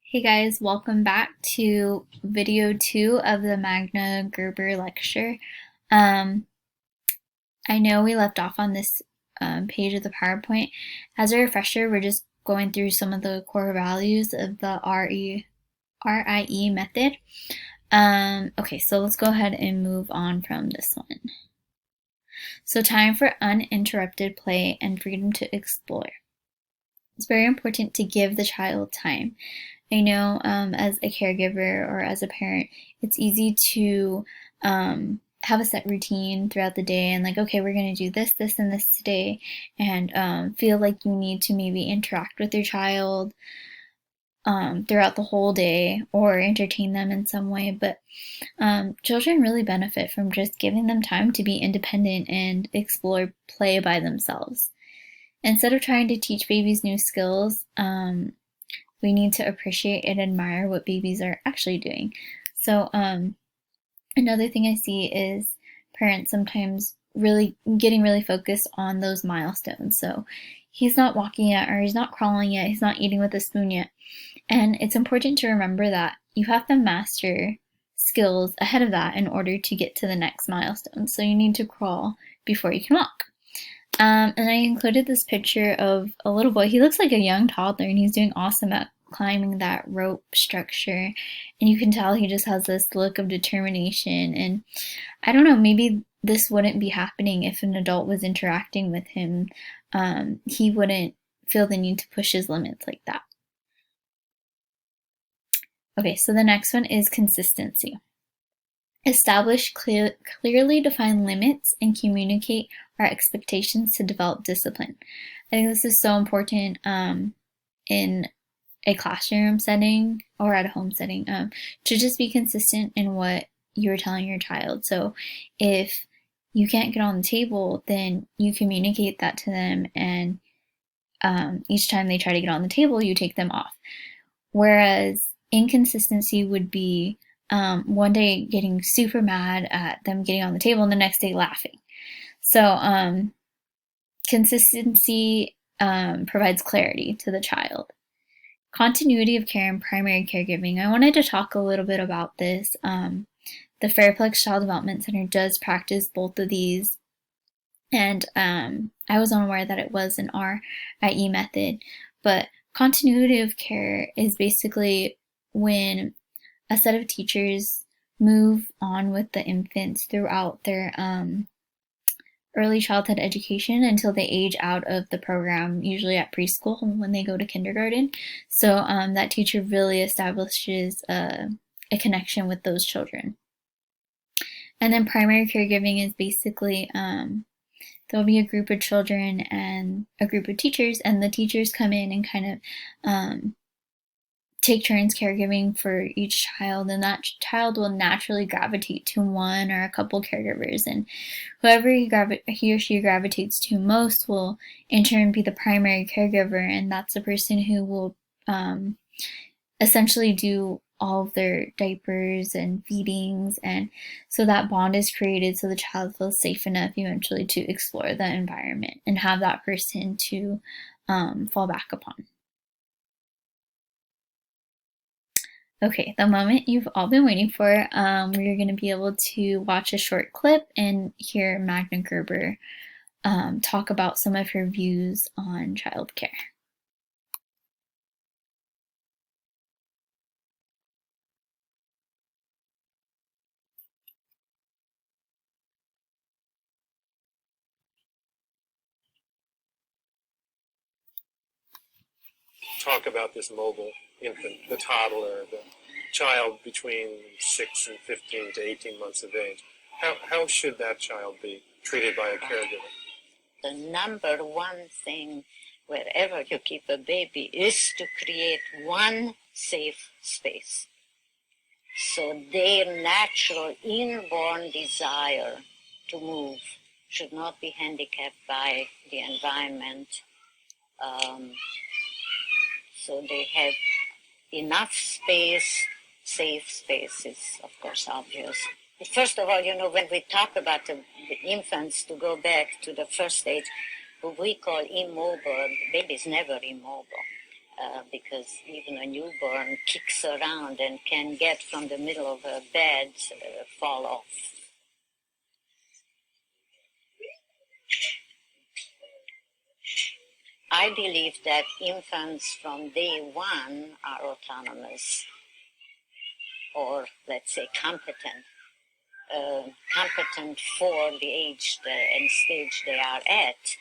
Hey guys, welcome back to video 2 of the Magna Gerber lecture. Um, I know we left off on this page of the PowerPoint. As a refresher, we're just going through some of the core values of the RIE method. Okay, so let's go ahead and move on from this one. So time for uninterrupted play and freedom to explore. It's very important to give the child time. I know as a caregiver or as a parent, it's easy to have a set routine throughout the day and like, okay, we're going to do this, this, and this today, and feel like you need to maybe interact with your child throughout the whole day or entertain them in some way. But children really benefit from just giving them time to be independent and explore play by themselves. Instead of trying to teach babies new skills, we need to appreciate and admire what babies are actually doing. So another thing I see is parents sometimes getting really focused on those milestones. So he's not walking yet, or he's not crawling yet, he's not eating with a spoon yet. And it's important to remember that you have to master skills ahead of that in order to get to the next milestone. So you need to crawl before you can walk. And I included this picture of a little boy. He looks like a young toddler and he's doing awesome at climbing that rope structure. And you can tell he just has this look of determination. And I don't know, maybe this wouldn't be happening if an adult was interacting with him. He wouldn't feel the need to push his limits like that. Okay, so the next one is consistency. Establish clearly defined limits and communicate our expectations to develop discipline. I think this is so important in a classroom setting or at a home setting to just be consistent in what you're telling your child. So if you can't get on the table, then you communicate that to them, and each time they try to get on the table, you take them off. Whereas inconsistency would be one day getting super mad at them getting on the table and the next day laughing. So consistency provides clarity to the child. Continuity of care and primary caregiving. I wanted to talk a little bit about this. The Fairplex Child Development Center does practice both of these, and I was unaware that it was an RIE method, but continuity of care is basically when a set of teachers move on with the infants throughout their early childhood education until they age out of the program, usually at preschool when they go to kindergarten. So that teacher really establishes a connection with those children. And then primary caregiving is basically there'll be a group of children and a group of teachers, and the teachers come in and kind of take turns caregiving for each child, and that child will naturally gravitate to one or a couple caregivers, and whoever he or she gravitates to most will in turn be the primary caregiver, and that's the person who will essentially do all of their diapers and feedings, and so that bond is created so the child feels safe enough eventually to explore the environment and have that person to fall back upon. Okay, the moment you've all been waiting for, we're going to be able to watch a short clip and hear Magda Gerber talk about some of her views on childcare. Talk about this mobile infant, the toddler, the child between 6 and 15 to 18 months of age. How should that child be treated by a caregiver? The number one thing wherever you keep a baby is to create one safe space. So their natural inborn desire to move should not be handicapped by the environment. So they have enough space. Safe space is, of course, obvious. First of all, when we talk about the infants, to go back to the first stage, what we call immobile, baby is never immobile. because even a newborn kicks around and can get from the middle of a bed, fall off. I believe that infants from day one are autonomous, or let's say competent for the age and stage they are at.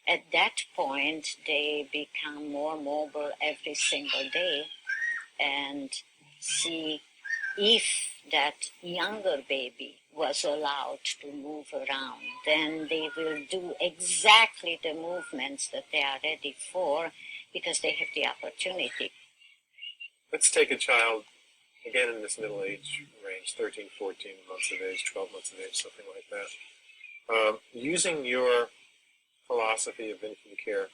At that point, they become more mobile every single day and see if that younger baby was allowed to move around, then they will do exactly the movements that they are ready for because they have the opportunity. Let's take a child, again in this middle age range, 13, 14 months of age, 12 months of age, something like that. Using your philosophy of infant care,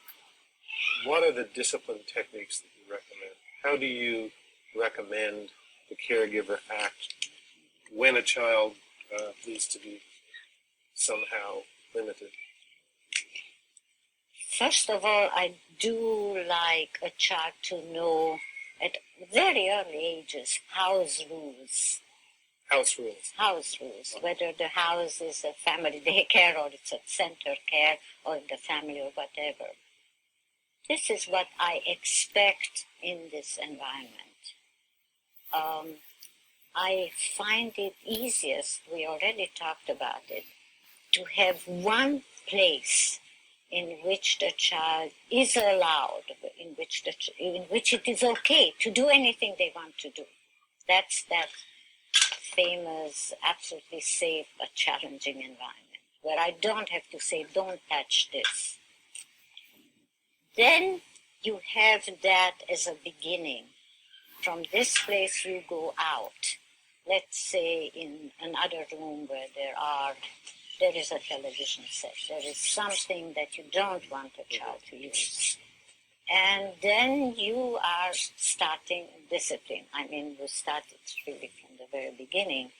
what are the discipline techniques that you recommend? How do you recommend the caregiver act when a child needs to be somehow limited? First of all, I do like a child to know at very early ages house rules. House rules. House rules, whether the house is a family daycare or it's a center care or in the family or whatever. This is what I expect in this environment. I find it easiest, we already talked about it, to have one place in which the child is allowed, in which it is okay to do anything they want to do. That's that famous, absolutely safe but challenging environment, where I don't have to say, don't touch this. Then you have that as a beginning. From this place you go out. Let's say in another room where there is a television set. There is something that you don't want a child to use. And then you are starting discipline. I mean, you start it really from the very beginning,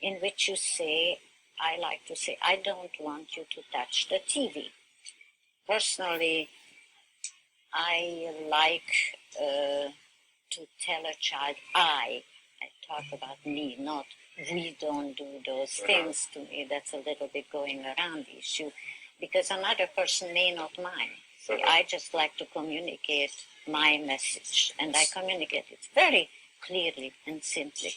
in which you say, I like to say, I don't want you to touch the TV. Personally, I like to tell a child, I talk about me, not we don't do those things. To me, that's a little bit going around the issue, because another person may not mind. See, I just like to communicate my message, and I communicate it very clearly and simply.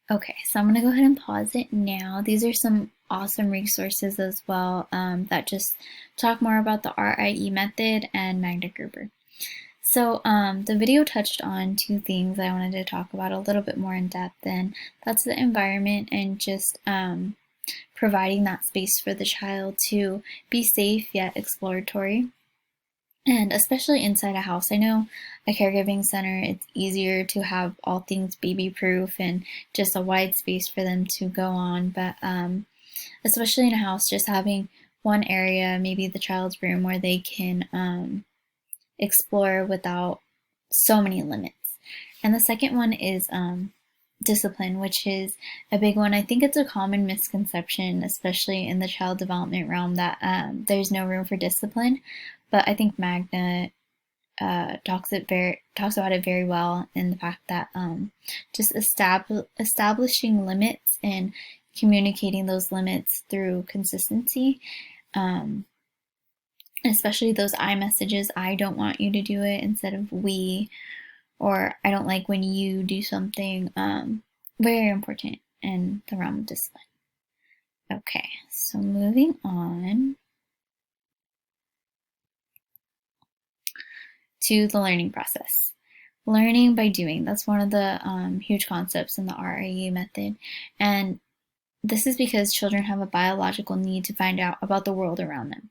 Okay, so I'm going to go ahead and pause it now. These are some awesome resources as well that just talk more about the RIE method and Magda Gerber. So the video touched on two things I wanted to talk about a little bit more in depth, and that's the environment and just providing that space for the child to be safe yet exploratory. And especially inside a house. I know a caregiving center, it's easier to have all things baby-proof and just a wide space for them to go on, but especially in a house, just having one area, maybe the child's room, where they can explore without so many limits. And the second one is discipline, which is a big one. I think it's a common misconception, especially in the child development realm, that there's no room for discipline. But I think Magda talks about it very well in the fact that just establishing limits and communicating those limits through consistency, especially those I messages. I don't want you to do it instead of we, or I don't like when you do something. Very important in the realm of discipline. Okay, so moving on to the learning process. Learning by doing, that's one of the huge concepts in the RIE method. And this is because children have a biological need to find out about the world around them.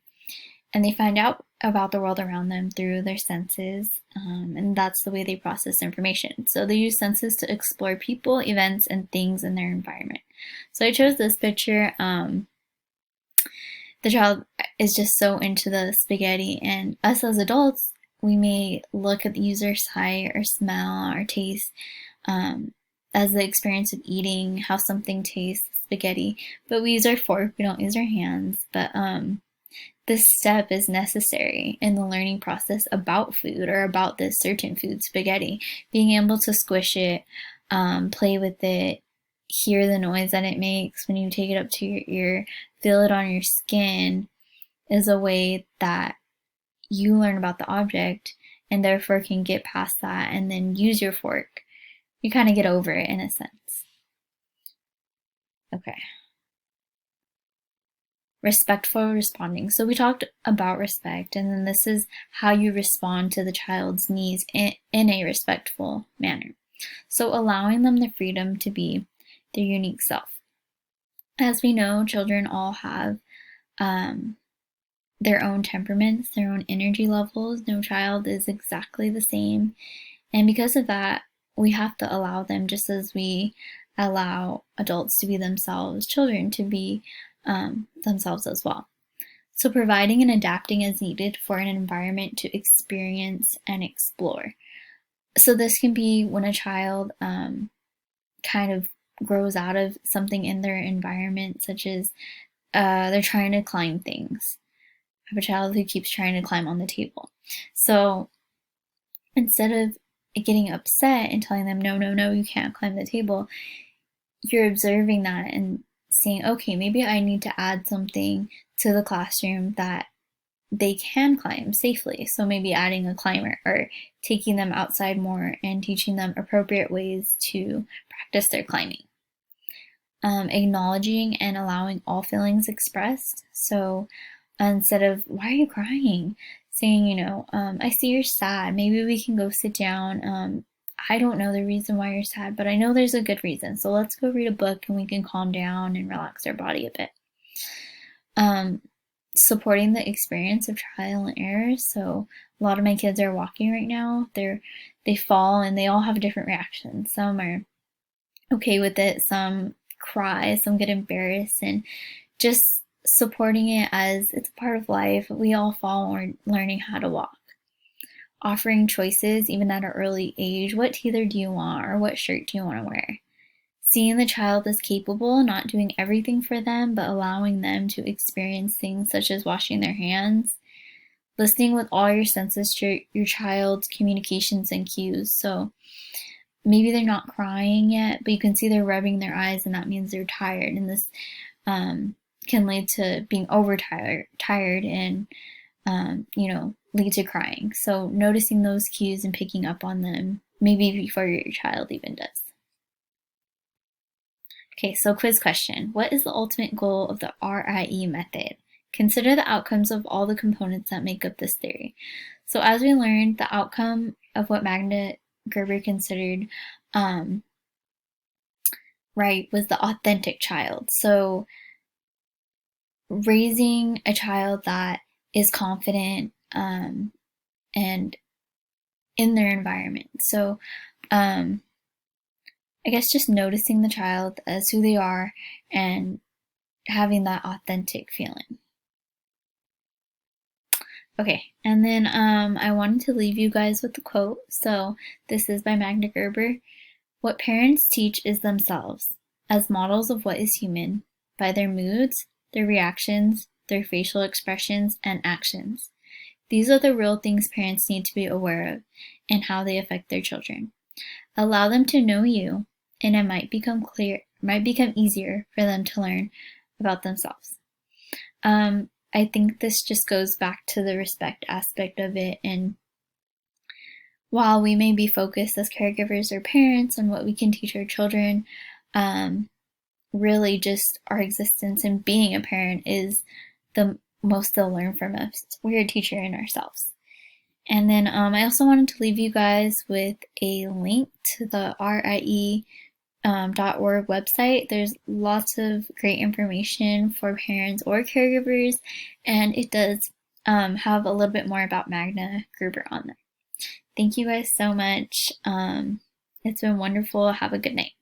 And they find out about the world around them through their senses, and that's the way they process information. So they use senses to explore people, events, and things in their environment. So I chose this picture. The child is just so into the spaghetti, and us as adults, we may look at the user's sight or smell or taste as the experience of eating, how something tastes, spaghetti, but we use our fork, we don't use our hands. But this step is necessary in the learning process about food or about this certain food, spaghetti. Being able to squish it, play with it, hear the noise that it makes when you take it up to your ear, feel it on your skin, is a way that you learn about the object and therefore can get past that and then use your fork. You kind of get over it in a sense. Okay. Respectful responding. So we talked about respect, and then this is how you respond to the child's needs in a respectful manner. So allowing them the freedom to be their unique self. As we know, children all have their own temperaments, their own energy levels. No child is exactly the same. And because of that, we have to allow them, just as we allow adults to be themselves, children to be themselves as well. So providing and adapting as needed for an environment to experience and explore. So this can be when a child kind of grows out of something in their environment, such as they're trying to climb things. I have a child who keeps trying to climb on the table. So instead of getting upset and telling them, no, no, no, you can't climb the table, you're observing that and saying, okay, maybe I need to add something to the classroom that they can climb safely. So maybe adding a climber or taking them outside more and teaching them appropriate ways to practice their climbing. Acknowledging and allowing all feelings expressed. So instead of, why are you crying? Saying, I see you're sad. Maybe we can go sit down. I don't know the reason why you're sad, but I know there's a good reason. So let's go read a book and we can calm down and relax our body a bit. Supporting the experience of trial and error. So a lot of my kids are walking right now. They fall and they all have different reactions. Some are okay with it, some cry, some get embarrassed, and just supporting it as it's a part of life. We all fall when we're learning how to walk. Offering choices even at an early age. What teether do you want, or what shirt do you want to wear? Seeing the child as capable, not doing everything for them, but allowing them to experience things such as washing their hands. Listening with all your senses to your child's communications and cues. So maybe they're not crying yet, but you can see they're rubbing their eyes, and that means they're tired. And this can lead to being overtired, and lead to crying. So noticing those cues and picking up on them, maybe before your child even does. Okay, so quiz question. What is the ultimate goal of the RIE method? Consider the outcomes of all the components that make up this theory. So as we learned, the outcome of what Magda Gerber considered right was the authentic child. So raising a child that is confident and in their environment. So I guess just noticing the child as who they are and having that authentic feeling. Okay, and then I wanted to leave you guys with a quote. So this is by Magda Gerber. What parents teach is themselves as models of what is human by their moods, their reactions, their facial expressions, and actions. These are the real things parents need to be aware of and how they affect their children. Allow them to know you, and it might become easier for them to learn about themselves. I think this just goes back to the respect aspect of it. And while we may be focused as caregivers or parents on what we can teach our children, really just our existence and being a parent is the most they'll learn from us. We're a teacher in ourselves. And then I also wanted to leave you guys with a link to the RIE .org website. There's lots of great information for parents or caregivers, and it does have a little bit more about Magda Gerber on there. Thank you guys so much. It's been wonderful. Have a good night.